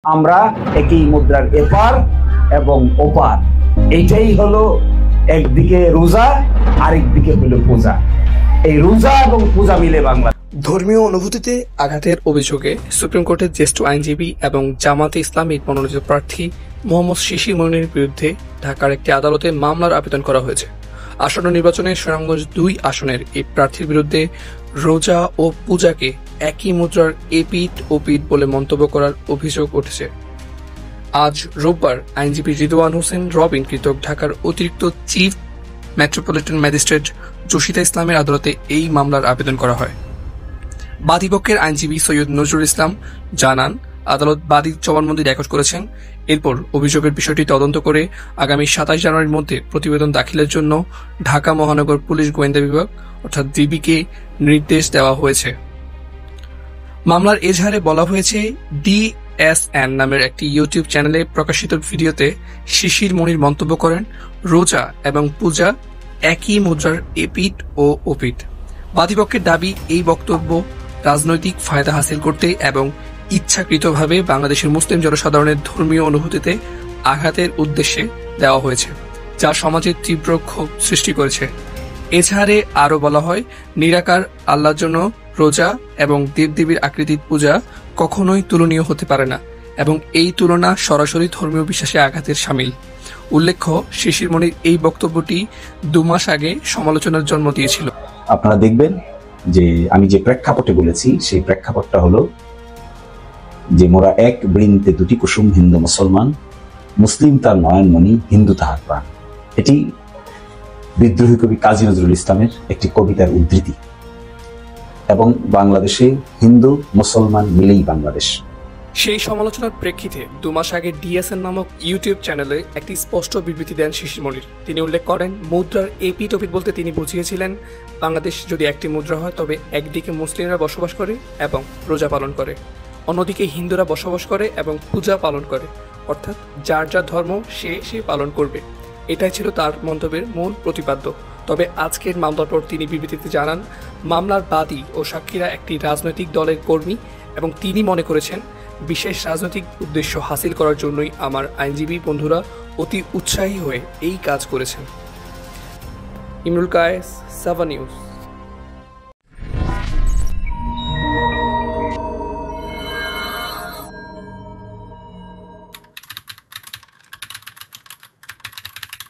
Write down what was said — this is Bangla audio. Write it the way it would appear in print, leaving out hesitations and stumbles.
আমরা একই মুদ্রার এপার এবং ওপার। এইটাই হলো একদিকে রোজা, আরেকদিকে হলো পূজা। এই রোজা এবং পূজা মিলে বাংলা। ধর্মীয় অনুভূতিতে আঘাতের অভিযোগে সুপ্রিম কোর্টের জ্যেষ্ঠ আইনজীবী এবং জামাতে ইসলামীর মনোনীত প্রার্থী মোহাম্মদ শিশির মনিরের বিরুদ্ধে ঢাকার একটি আদালতে মামলার আবেদন করা হয়েছে। আসন্ন নির্বাচনে সুনামগঞ্জ 2 আসনের এই প্রার্থীর বিরুদ্ধে রোজা ও পূজাকে একই মুদ্রার এপিঠ ওপিঠ বলে মন্তব্য করার অভিযোগ উঠেছে। আজ রোববার আইনজীবী রিদওয়ান হোসেন রবিন কৃতক ঢাকার অতিরিক্ত চিফ মেট্রোপলিটন ম্যাজিস্ট্রেট জসিতা ইসলামের আদালতে এই মামলার আবেদন করা হয়। বাদীপক্ষের আইনজীবী সৈয়দ নজরুল ইসলাম জানান, আদালত বাদীর জবানবন্দি রেকর্ড করেছেন। এরপর অভিযোগের বিষয়টি তদন্ত করে আগামী 27 জানুয়ারির মধ্যে প্রতিবেদন দাখিলের জন্য ঢাকা মহানগর পুলিশ গোয়েন্দা বিভাগ অর্থাৎ ডিবিকে নির্দেশ দেওয়া হয়েছে। মামলার এজাহারে বলা হয়েছে, DSN নামের একটি ইউটিউব চ্যানেলে প্রকাশিত ভিডিওতে শিশির মনির মন্তব্য করেন, রোজা এবং পূজা একই মুদ্রার এপিঠ ও ওপিঠ। বাদীপক্ষের দাবি, এই বক্তব্য রাজনৈতিক ফায়দা হাসিল করতে এবং ইচ্ছাকৃতভাবে বাংলাদেশের মুসলিম জনসাধারণের ধর্মীয় অনুভূতিতে আঘাতের উদ্দেশ্যে দেওয়া হয়েছে, যা সমাজে তীব্র ক্ষোভ সৃষ্টি করেছে। এছাড়া আরও বলা হয়, নিরাকার আল্লাহর জন্য রোজা এবং দেবদেবীর আকৃতির পূজা কখনোই তুলনীয় হতে পারে না এবং এই তুলনা সরাসরি ধর্মীয় বিশ্বাসে আঘাতের শামিল। উল্লেখ্য, শিশির মনির এই বক্তব্যটি 2 মাস আগে সমালোচনার জন্ম দিয়েছিল। আপনারা দেখবেন যে আমি যে প্রেক্ষাপটে বলেছি সেই প্রেক্ষাপটটা হলো যে মোরা এক বৃন্তে 2টি কুসুম, হিন্দু মুসলমান, মুসলিম তার নয়নমণি, হিন্দু তাহার প্রাণ। এটি বিদ্রোহী কবি কাজী নজরুল ইসলামের একটি কবিতার উদ্ধৃতি। এবং বাংলাদেশে হিন্দু মুসলমান মিলেই বাংলাদেশ। সেই সমালোচনার প্রেক্ষিতে 2 মাস আগে DSN নামক ইউটিউব চ্যানেলে একটি স্পষ্ট বিবৃতি দেন শিশির মনির। তিনি উল্লেখ করেন, মুদ্রার এপিঠ ওপিঠ বলতে তিনি বুঝিয়েছিলেন, বাংলাদেশ যদি একটি মুদ্রা হয় তবে একদিকে মুসলিমরা বসবাস করে এবং রোজা পালন করে, অন্যদিকে হিন্দুরা বসবাস করে এবং পূজা পালন করে, অর্থাৎ যার যার ধর্ম সে পালন করবে। এটাই ছিল তার মন্তব্যের মূল প্রতিপাদ্য। তবে আজকের মামলার পর তিনি বিবৃতিতে জানান, মামলার বাদী ও সাক্ষীরা একটি রাজনৈতিক দলের কর্মী এবং তিনি মনে করেছেন বিশেষ রাজনৈতিক উদ্দেশ্য হাসিল করার জন্যই আমার আইনজীবী বন্ধুরা অতি উৎসাহী হয়ে এই কাজ করেছেন। ইমরুল কায়েস, সাভা নিউজ।